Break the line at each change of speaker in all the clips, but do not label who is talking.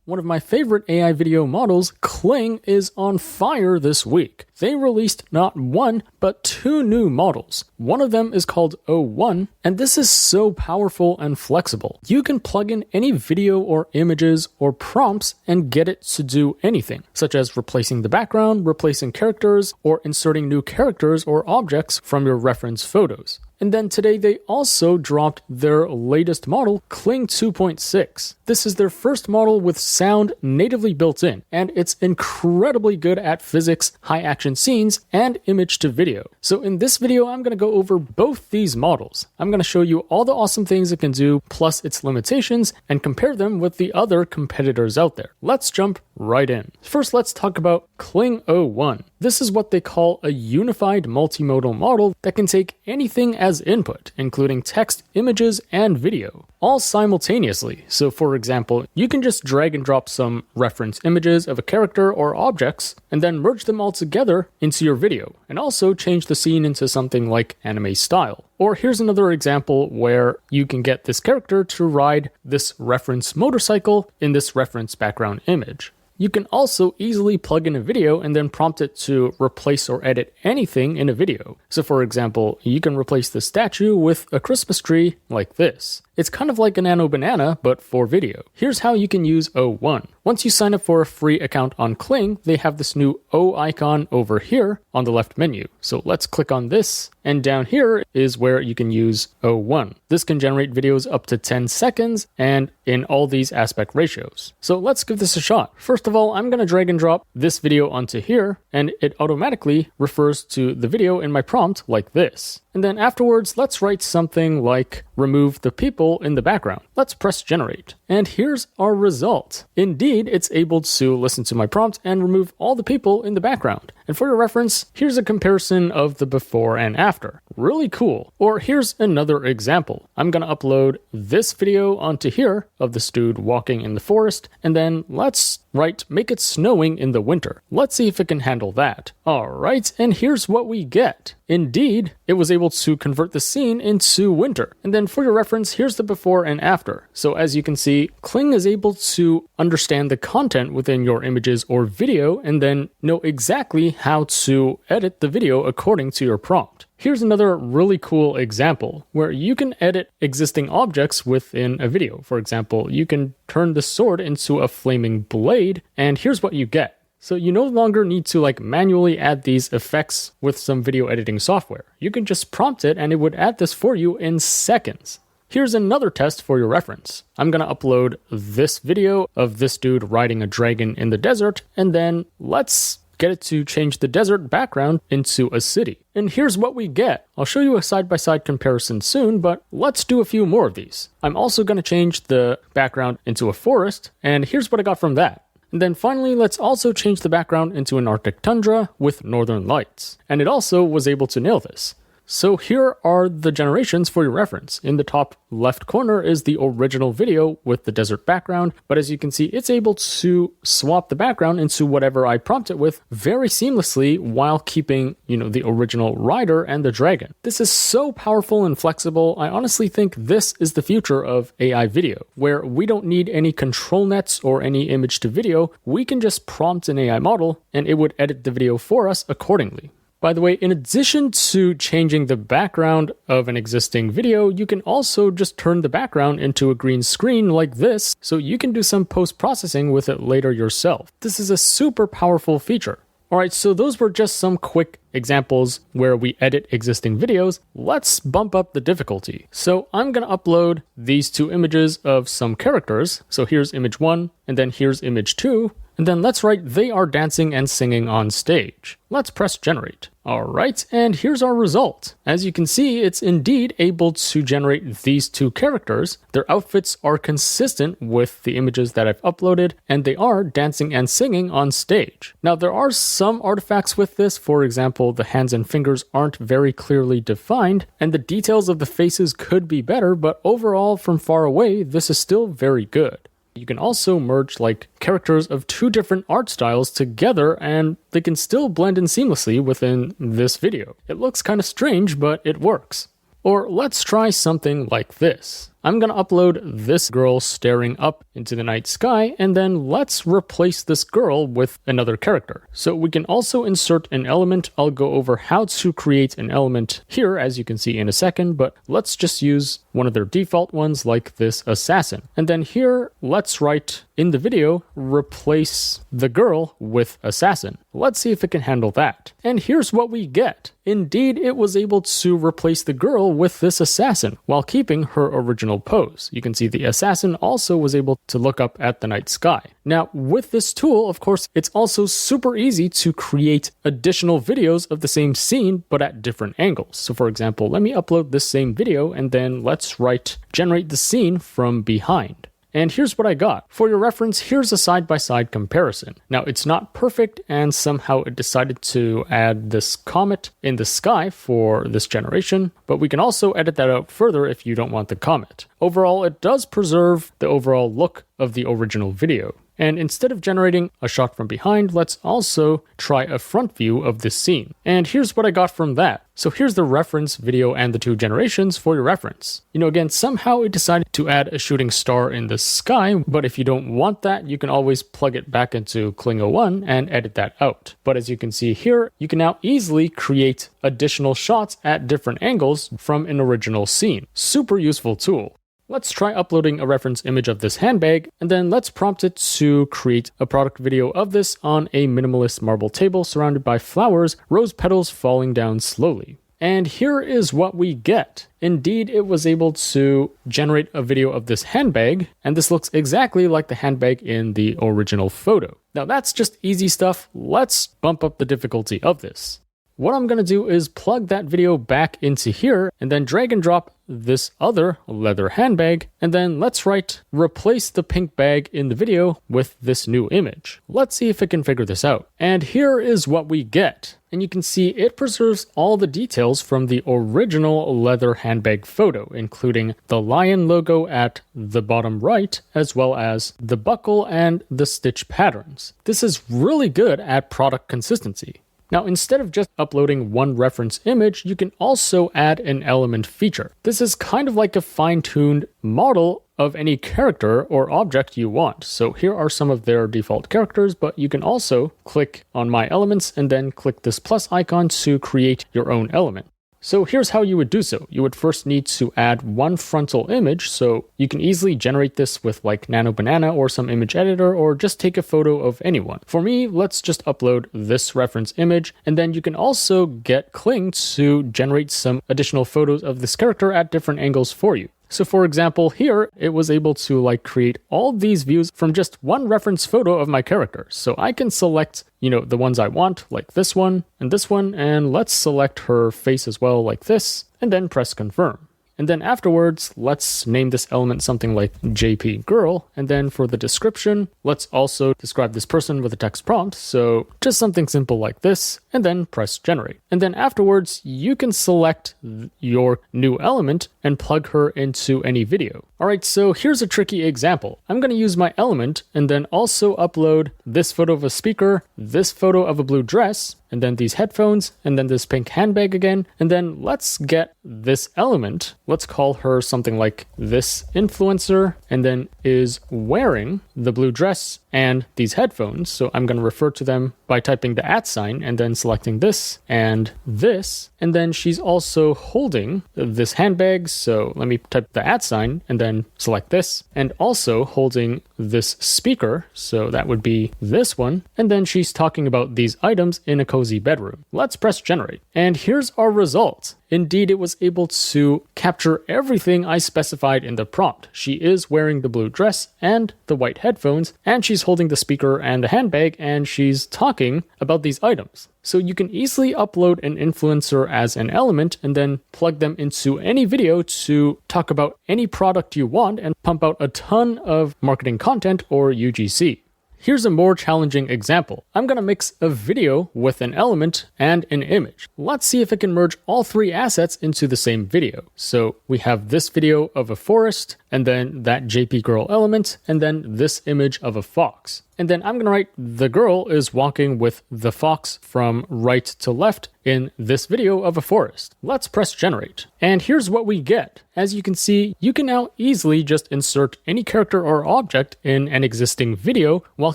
One of my favorite AI video models, Kling, is on fire this week. They released not one, but two new models. One of them is called O1, and this is so powerful and flexible. You can plug in any video or images or prompts and get it to do anything, such as replacing the background, replacing characters, or inserting new characters or objects from your reference photos. And then today they also dropped their latest model, Kling 2.6. This is their first model with sound natively built in, and it's incredibly good at physics, high action scenes, and image to video. So in this video, I'm going to go over both these models. I'm going to show you all the awesome things it can do, plus its limitations, and compare them with the other competitors out there. Let's jump right in. First, let's talk about Kling O1. This is what they call a unified multimodal model that can take anything as input, including text, images, and video, all simultaneously. So for example, you can just drag and drop some reference images of a character or objects, and then merge them all together into your video, and also change the scene into something like anime style. Or here's another example where you can get this character to ride this reference motorcycle in this reference background image. You can also easily plug in a video and then prompt it to replace or edit anything in a video. So for example, you can replace the statue with a Christmas tree like this. It's kind of like a Nano Banana, but for video. Here's how you can use O1. Once you sign up for a free account on Kling, they have this new O icon over here on the left menu. So let's click on this, and down here is where you can use O1. This can generate videos up to 10 seconds and in all these aspect ratios. So let's give this a shot. First of all, I'm going to drag and drop this video onto here, and it automatically refers to the video in my prompt like this. And then afterwards, let's write something like remove the people in the background. Let's press generate. And here's our result. Indeed, it's able to listen to my prompt and remove all the people in the background. And for your reference, here's a comparison of the before and after. Really cool. Or here's another example. I'm going to upload this video onto here of this dude walking in the forest, and then let's write make it snowing in the winter. Let's see if it can handle that. Alright, and here's what we get. Indeed, it was able to convert the scene into winter. And then for your reference, here's the before and after. So as you can see, Kling is able to understand the content within your images or video and then know exactly how to edit the video according to your prompt. Here's another really cool example where you can edit existing objects within a video. For example, you can turn the sword into a flaming blade, and here's what you get. So you no longer need to manually add these effects with some video editing software. You can just prompt it and it would add this for you in seconds. Here's another test for your reference. I'm going to upload this video of this dude riding a dragon in the desert, and then let's get it to change the desert background into a city. And here's what we get. I'll show you a side-by-side comparison soon, but let's do a few more of these. I'm also going to change the background into a forest, and here's what I got from that. And then finally, let's also change the background into an Arctic tundra with northern lights. And it also was able to nail this. So here are the generations for your reference. In the top left corner is the original video with the desert background, but as you can see, it's able to swap the background into whatever I prompt it with very seamlessly while keeping, the original rider and the dragon. This is so powerful and flexible. I honestly think this is the future of AI video, where we don't need any control nets or any image to video. We can just prompt an AI model and it would edit the video for us accordingly. By the way, in addition to changing the background of an existing video, you can also just turn the background into a green screen like this, so you can do some post-processing with it later yourself. This is a super powerful feature. Alright, so those were just some quick examples where we edit existing videos. Let's bump up the difficulty. So I'm going to upload these two images of some characters. So here's image 1, and then here's image 2. And then let's write they are dancing and singing on stage. Let's press generate. Alright, and here's our result. As you can see, it's indeed able to generate these two characters. Their outfits are consistent with the images that I've uploaded, and they are dancing and singing on stage. Now, there are some artifacts with this. For example, the hands and fingers aren't very clearly defined, and the details of the faces could be better, but overall, from far away, this is still very good. You can also merge characters of two different art styles together, and they can still blend in seamlessly within this video. It looks kind of strange, but it works. Or let's try something like this. I'm going to upload this girl staring up into the night sky, and then let's replace this girl with another character. So we can also insert an element. I'll go over how to create an element here, as you can see in a second, but let's just use one of their default ones like this assassin. And then here, let's write in the video, replace the girl with assassin. Let's see if it can handle that. And here's what we get. Indeed, it was able to replace the girl with this assassin while keeping her original pose. You can see the assassin also was able to look up at the night sky. Now, with this tool, of course, it's also super easy to create additional videos of the same scene, but at different angles. So for example, let me upload this same video and then let's write generate the scene from behind. And here's what I got. For your reference, here's a side-by-side comparison. Now, it's not perfect, and somehow it decided to add this comet in the sky for this generation, but we can also edit that out further if you don't want the comet. Overall, it does preserve the overall look of the original video. And instead of generating a shot from behind, let's also try a front view of this scene. And here's what I got from that. So here's the reference video and the two generations for your reference. Again, somehow it decided to add a shooting star in the sky, but if you don't want that, you can always plug it back into Kling O1 and edit that out. But as you can see here, you can now easily create additional shots at different angles from an original scene. Super useful tool. Let's try uploading a reference image of this handbag, and then let's prompt it to create a product video of this on a minimalist marble table surrounded by flowers, rose petals falling down slowly. And here is what we get. Indeed, it was able to generate a video of this handbag, and this looks exactly like the handbag in the original photo. Now that's just easy stuff. Let's bump up the difficulty of this. What I'm going to do is plug that video back into here and then drag and drop this other leather handbag, and then let's write replace the pink bag in the video with this new image. Let's see if it can figure this out. And here is what we get. And you can see it preserves all the details from the original leather handbag photo, including the lion logo at the bottom right, as well as the buckle and the stitch patterns. This is really good at product consistency. Now, instead of just uploading one reference image, you can also add an element feature. This is kind of like a fine-tuned model of any character or object you want. So here are some of their default characters, but you can also click on My Elements and then click this plus icon to create your own element. So here's how you would do so. You would first need to add one frontal image, so you can easily generate this with like Nano Banana or some image editor, or just take a photo of anyone. For me, let's just upload this reference image, and then you can also get Kling to generate some additional photos of this character at different angles for you. So for example, here, it was able to create all these views from just one reference photo of my character. So I can select, the ones I want, like this one, and let's select her face as well, like this, and then press confirm. And then afterwards, let's name this element something like JP Girl. And then for the description, let's also describe this person with a text prompt. So just something simple like this, and then press generate. And then afterwards, you can select your new element and plug her into any video. All right, so here's a tricky example. I'm going to use my element and then also upload this photo of a speaker, this photo of a blue dress, and then these headphones, and then this pink handbag again. And then let's get this element. Let's call her something like this influencer, and then is wearing the blue dress and these headphones. So I'm going to refer to them by typing the @ sign and then selecting this and this. And then she's also holding this handbag. So let me type the @ sign and then select this, and also holding this speaker. So that would be this one. And then she's talking about these items in a cozy bedroom. Let's press generate. And here's our result. Indeed, it was able to capture everything I specified in the prompt. She is wearing the blue dress and the white headphones, and she's holding the speaker and the handbag, and she's talking about these items. So you can easily upload an influencer as an element and then plug them into any video to talk about any product you want and pump out a ton of marketing content or UGC. Here's a more challenging example. I'm going to mix a video with an element and an image. Let's see if it can merge all three assets into the same video. So we have this video of a forest, and then that JP girl element, and then this image of a fox. And then I'm going to write the girl is walking with the fox from right to left in this video of a forest. Let's press generate. And here's what we get. As you can see, you can now easily just insert any character or object in an existing video while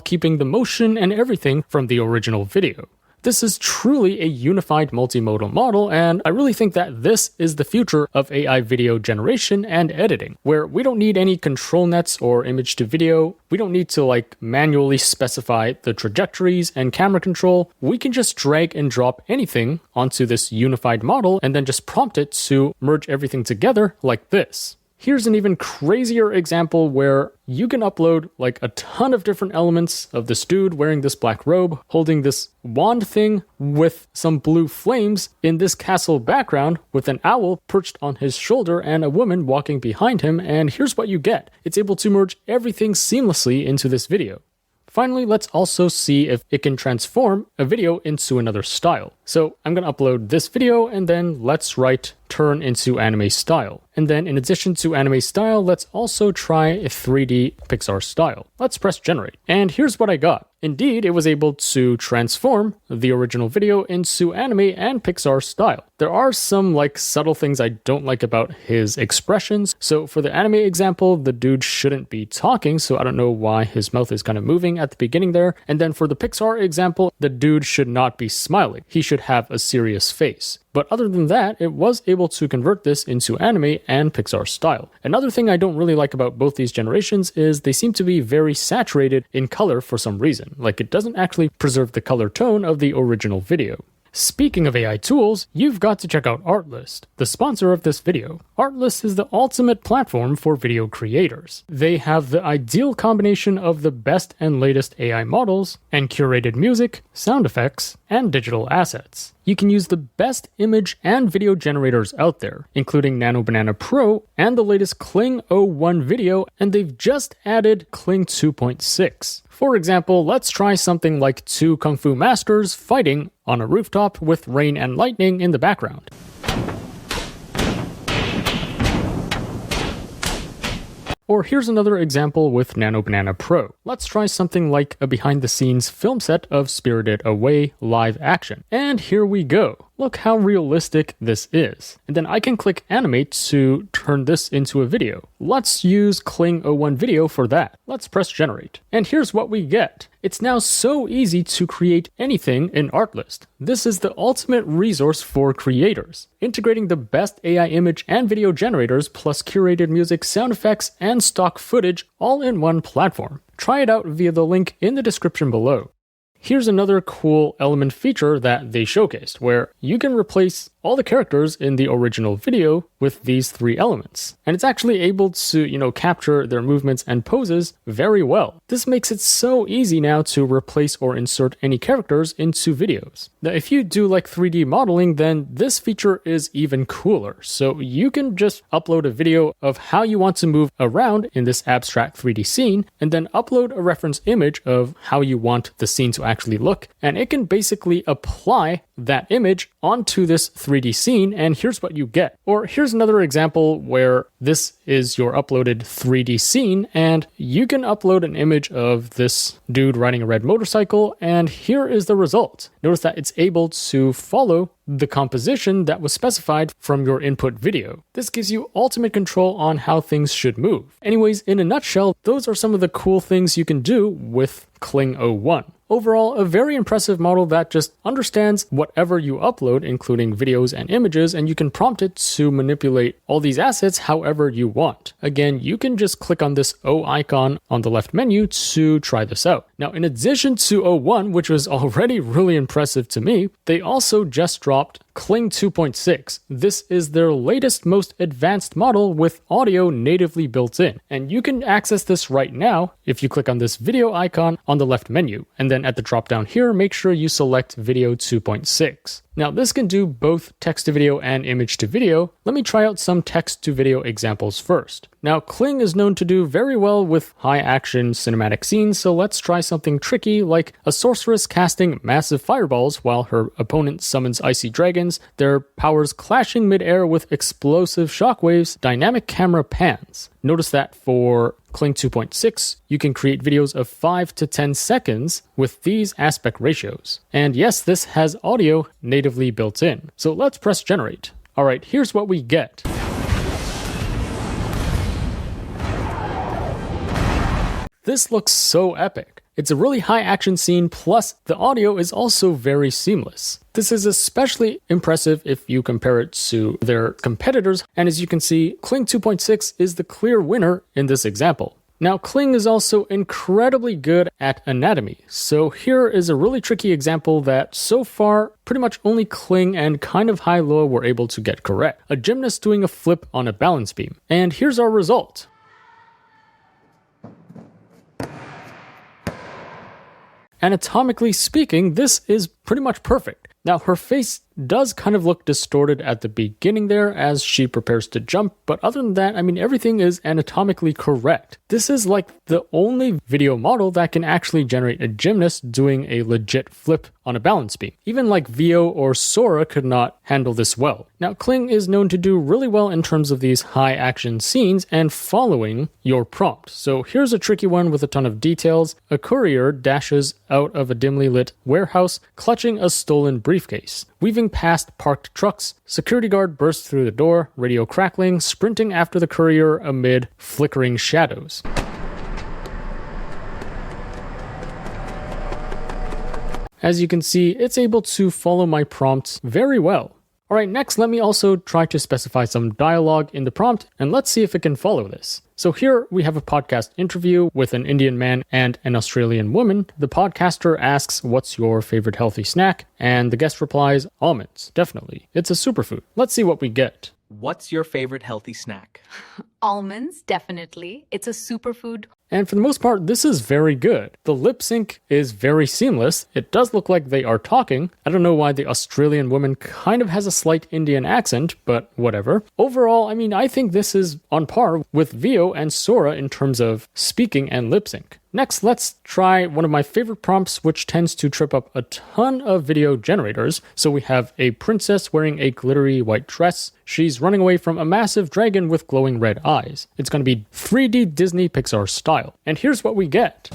keeping the motion and everything from the original video. This is truly a unified multimodal model, and I really think that this is the future of AI video generation and editing, where we don't need any control nets or image to video. We don't need to manually specify the trajectories and camera control. We can just drag and drop anything onto this unified model and then just prompt it to merge everything together like this. Here's an even crazier example where you can upload a ton of different elements of this dude wearing this black robe, holding this wand thing with some blue flames in this castle background with an owl perched on his shoulder and a woman walking behind him, and here's what you get. It's able to merge everything seamlessly into this video. Finally, let's also see if it can transform a video into another style. So I'm going to upload this video and then let's write turn into anime style. And then in addition to anime style, let's also try a 3D Pixar style. Let's press generate. And here's what I got. Indeed, it was able to transform the original video into anime and Pixar style. There are some subtle things I don't like about his expressions. So for the anime example, the dude shouldn't be talking, so I don't know why his mouth is kind of moving at the beginning there. And then for the Pixar example, the dude should not be smiling. He should have a serious face. But other than that, it was able to convert this into anime and Pixar style. Another thing I don't really like about both these generations is they seem to be very saturated in color for some reason. It doesn't actually preserve the color tone of the original video. Speaking of AI tools, you've got to check out Artlist, the sponsor of this video. Artlist is the ultimate platform for video creators. They have the ideal combination of the best and latest AI models and curated music, sound effects, and digital assets. You can use the best image and video generators out there, including Nano Banana Pro and the latest Kling O1 video, and they've just added Kling 2.6. For example, let's try something like two Kung Fu masters fighting on a rooftop with rain and lightning in the background. Or here's another example with Nano Banana Pro. Let's try something like a behind-the-scenes film set of Spirited Away live action. And here we go. Look how realistic this is. And then I can click animate to turn this into a video. Let's use Kling O1 video for that. Let's press generate. And here's what we get. It's now so easy to create anything in Artlist. This is the ultimate resource for creators, integrating the best AI image and video generators plus curated music, sound effects, and stock footage all in one platform. Try it out via the link in the description below. Here's another cool element feature that they showcased, where you can replace all the characters in the original video with these three elements. And it's actually able to, capture their movements and poses very well. This makes it so easy now to replace or insert any characters into videos. Now, if you do 3D modeling, then this feature is even cooler. So you can just upload a video of how you want to move around in this abstract 3D scene, and then upload a reference image of how you want the scene to actually look, and it can basically apply that image onto this 3D scene, and here's what you get. Or here's another example where this is your uploaded 3D scene, and you can upload an image of this dude riding a red motorcycle, and here is the result. Notice that it's able to follow the composition that was specified from your input video. This gives you ultimate control on how things should move. Anyways, in a nutshell, those are some of the cool things you can do with Kling O1. Overall, a very impressive model that just understands whatever you upload, including videos and images, and you can prompt it to manipulate all these assets however you want. Again, you can just click on this O icon on the left menu to try this out. Now, in addition to O1, which was already really impressive to me, they also just dropped Kling 2.6. This is their latest, most advanced model with audio natively built in. And you can access this right now if you click on this video icon on the left menu. And then at the drop down here, make sure you select Video 2.6. Now, this can do both text to video and image to video. Let me try out some text to video examples first. Now, Kling is known to do very well with high-action cinematic scenes, so let's try something tricky like a sorceress casting massive fireballs while her opponent summons icy dragons, their powers clashing mid-air with explosive shockwaves, dynamic camera pans. Notice that for Kling 2.6, you can create videos of 5 to 10 seconds with these aspect ratios. And yes, this has audio natively built in. So let's press generate. Alright, here's what we get. This looks so epic. It's a really high action scene, plus the audio is also very seamless. This is especially impressive if you compare it to their competitors, and as you can see, Kling 2.6 is the clear winner in this example. Now, Kling is also incredibly good at anatomy, so here is a really tricky example that so far pretty much only Kling and kind of high-low were able to get correct. A gymnast doing a flip on a balance beam. And here's our result. Anatomically speaking, this is pretty much perfect. Now, her face does kind of look distorted at the beginning there as she prepares to jump, but other than that, I mean, everything is anatomically correct. This is like the only video model that can actually generate a gymnast doing a legit flip on a balance beam. Even like Vio or Sora could not handle this well. Now, Kling is known to do really well in terms of these high action scenes and following your prompt. So here's a tricky one with a ton of details. A courier dashes out of a dimly lit warehouse, clutching a stolen briefcase. Weaving past parked trucks, security guard bursts through the door, radio crackling, sprinting after the courier amid flickering shadows. As you can see, it's able to follow my prompts very well. Alright, next let me also try to specify some dialogue in the prompt, and let's see if it can follow this. So here we have a podcast interview with an Indian man and an Australian woman. The podcaster asks, "What's your favorite healthy snack?" And the guest replies, "Almonds, definitely. It's a superfood." Let's see what we get.
What's your favorite healthy snack?
Almonds, definitely. It's a superfood.
And for the most part, this is very good. The lip sync is very seamless. It does look like they are talking. I don't know why the Australian woman kind of has a slight Indian accent, but whatever. Overall, I mean, I think this is on par with Vio and Sora in terms of speaking and lip sync. Next, let's try one of my favorite prompts, which tends to trip up a ton of video generators. So we have a princess wearing a glittery white dress. She's running away from a massive dragon with glowing red eyes. It's going to be 3D Disney Pixar style. And here's what we get.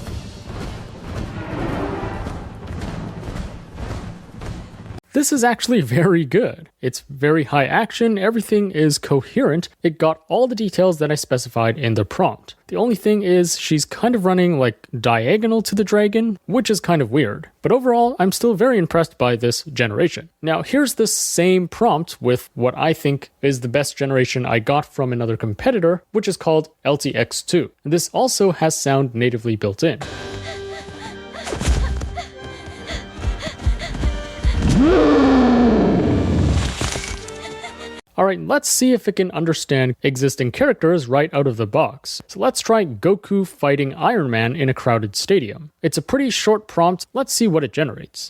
This is actually very good. It's very high action, everything is coherent, it got all the details that I specified in the prompt. The only thing is she's kind of running like diagonal to the dragon, which is kind of weird. But overall, I'm still very impressed by this generation. Now here's the same prompt with what I think is the best generation I got from another competitor, which is called LTX2. This also has sound natively built in. Alright, let's see if it can understand existing characters right out of the box. So let's try Goku fighting Iron Man in a crowded stadium. It's a pretty short prompt, let's see what it generates.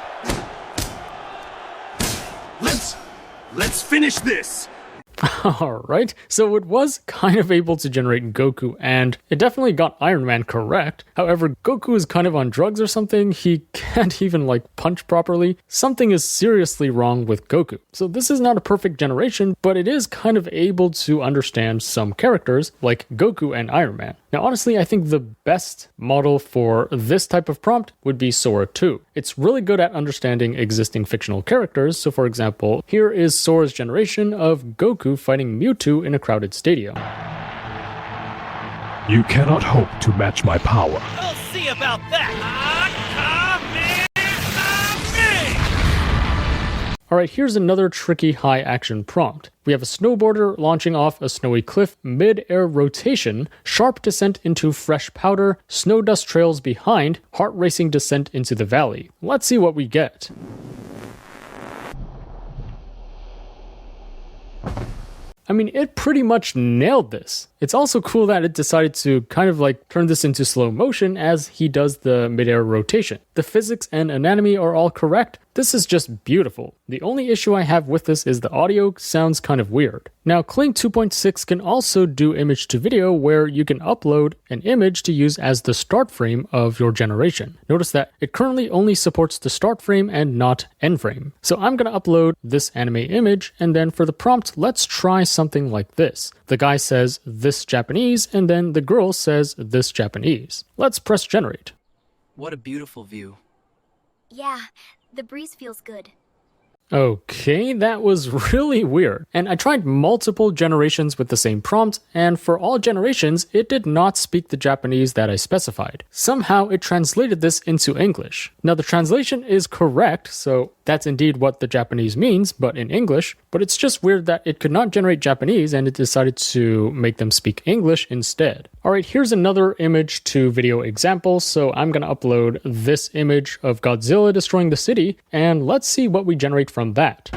Let's finish this!
Alright, so it was kind of able to generate Goku, and it definitely got Iron Man correct. However, Goku is kind of on drugs or something, he can't even punch properly. Something is seriously wrong with Goku. So this is not a perfect generation, but it is kind of able to understand some characters like Goku and Iron Man. Now honestly, I think the best model for this type of prompt would be Sora 2. It's really good at understanding existing fictional characters, so for example, here is Sora's generation of Goku fighting Mewtwo in a crowded stadium.
You cannot hope to match my power.
We'll see about that!
Alright, here's another tricky high-action prompt. We have a snowboarder launching off a snowy cliff, mid-air rotation, sharp descent into fresh powder, snow dust trails behind, heart-racing descent into the valley. Let's see what we get. I mean, it pretty much nailed this. It's also cool that it decided to kind of like turn this into slow motion as he does the midair rotation. The physics and anatomy are all correct. This is just beautiful. The only issue I have with this is the audio sounds kind of weird. Now, Kling 2.6 can also do image to video where you can upload an image to use as the start frame of your generation. Notice that it currently only supports the start frame and not end frame. So I'm going to upload this anime image, and then for the prompt, let's try something like this. The guy says this Japanese, and then the girl says this Japanese. Let's press generate.
What a beautiful view.
Yeah, the breeze feels good.
Okay, that was really weird. And I tried multiple generations with the same prompt, and for all generations, it did not speak the Japanese that I specified. Somehow, it translated this into English. Now, the translation is correct, so that's indeed what the Japanese means, but in English. But it's just weird that it could not generate Japanese, and it decided to make them speak English instead. Alright, here's another image to video example, so I'm gonna upload this image of Godzilla destroying the city, and let's see what we generate from that.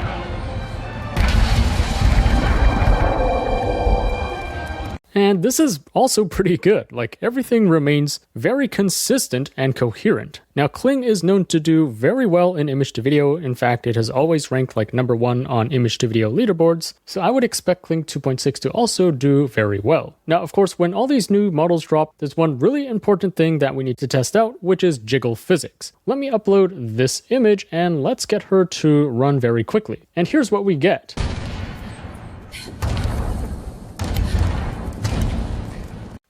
And this is also pretty good, like everything remains very consistent and coherent. Now, Kling is known to do very well in image to video. In fact, it has always ranked like #1 on image to video leaderboards, so I would expect Kling 2.6 to also do very well. Now, of course, when all these new models drop, there's one really important thing that we need to test out, which is Jiggle physics. Let me upload this image and let's get her to run very quickly. And here's what we get.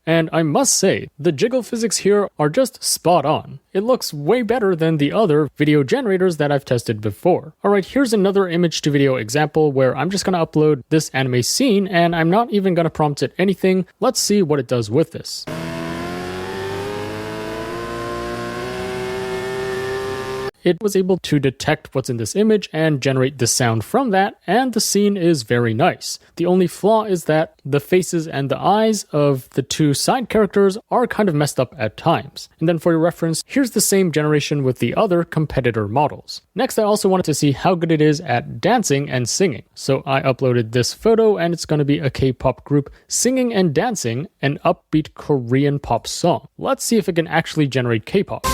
And I must say, the Jiggle physics here are just spot on. It looks way better than the other video generators that I've tested before. Alright, here's another image to video example where I'm just gonna upload this anime scene and I'm not even gonna prompt it anything. Let's see what it does with this. It was able to detect what's in this image and generate the sound from that, and the scene is very nice. The only flaw is that the faces and the eyes of the two side characters are kind of messed up at times. And then for your reference, here's the same generation with the other competitor models. Next, I also wanted to see how good it is at dancing and singing. So I uploaded this photo, and it's going to be a K-pop group singing and dancing an upbeat Korean pop song. Let's see if it can actually generate K-pop.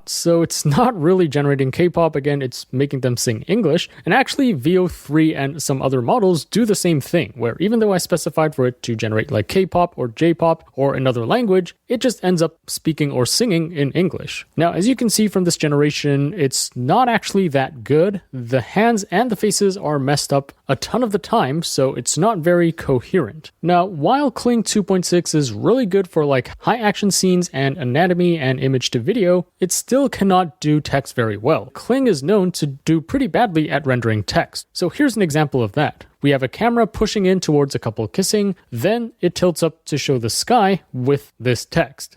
So it's not really generating K-pop, again, it's making them sing English. And actually VO3 and some other models do the same thing, where even though I specified for it to generate like K-pop or J-pop or another language, it just ends up speaking or singing in English. Now, as you can see from this generation, it's not actually that good. The hands and the faces are messed up a ton of the time, so it's not very coherent. Now, while Kling 2.6 is really good for like high action scenes and anatomy and image to video, it still cannot do text very well. Kling is known to do pretty badly at rendering text. So here's an example of that. We have a camera pushing in towards a couple kissing, then it tilts up to show the sky with this text.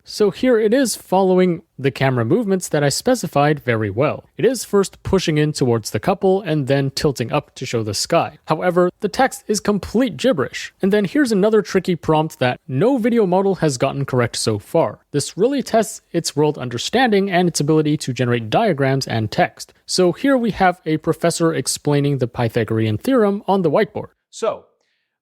So here it is following the camera movements that I specified very well. It is first pushing in towards the couple and then tilting up to show the sky. However, the text is complete gibberish. And then here's another tricky prompt that no video model has gotten correct so far. This really tests its world understanding and its ability to generate diagrams and text. So here we have a professor explaining the Pythagorean theorem on the whiteboard.
So,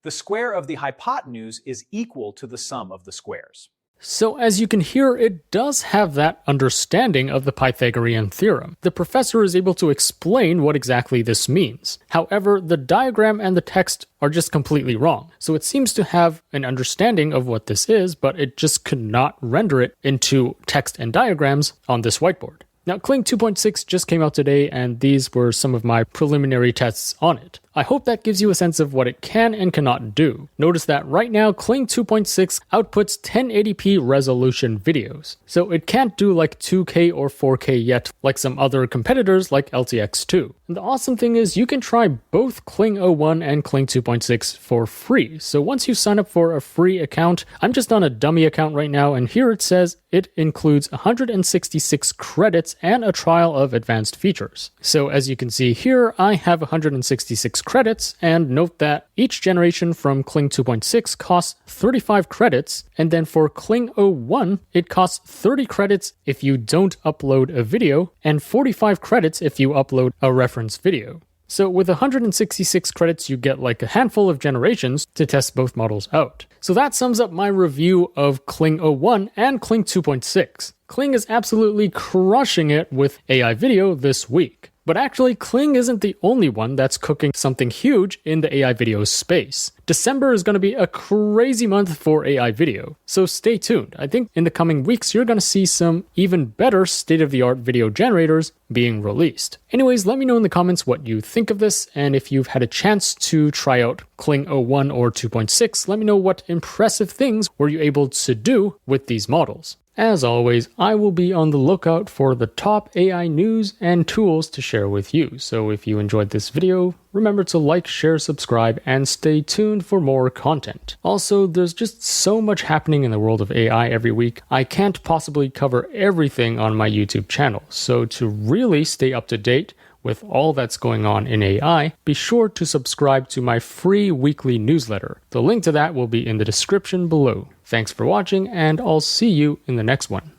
the square of the hypotenuse is equal to the sum of the squares.
So as you can hear, it does have that understanding of the Pythagorean theorem. The professor is able to explain what exactly this means. However, the diagram and the text are just completely wrong. So it seems to have an understanding of what this is, but it just could not render it into text and diagrams on this whiteboard. Now, Kling 2.6 just came out today, and these were some of my preliminary tests on it. I hope that gives you a sense of what it can and cannot do. Notice that right now, Kling 2.6 outputs 1080p resolution videos. So it can't do like 2K or 4K yet, like some other competitors like LTX2. And the awesome thing is you can try both Kling O1 and Kling 2.6 for free. So once you sign up for a free account, I'm just on a dummy account right now, and here it says it includes 166 credits and a trial of advanced features. So as you can see here, I have 166 credits, and note that each generation from Kling 2.6 costs 35 credits, and then for Kling O1, it costs 30 credits if you don't upload a video, and 45 credits if you upload a reference video. So with 166 credits, you get like a handful of generations to test both models out. So that sums up my review of Kling O1 and Kling 2.6. Kling is absolutely crushing it with AI video this week. But actually, Kling isn't the only one that's cooking something huge in the AI video space. December is going to be a crazy month for AI video, so stay tuned. I think in the coming weeks, you're going to see some even better state-of-the-art video generators being released. Anyways, let me know in the comments what you think of this, and if you've had a chance to try out Kling O1 or 2.6, let me know what impressive things were you able to do with these models. As always, I will be on the lookout for the top AI news and tools to share with you. So if you enjoyed this video, remember to like, share, subscribe, and stay tuned for more content. Also, there's just so much happening in the world of AI every week. I can't possibly cover everything on my YouTube channel. So to really stay up to date with all that's going on in AI, be sure to subscribe to my free weekly newsletter. The link to that will be in the description below. Thanks for watching, and I'll see you in the next one.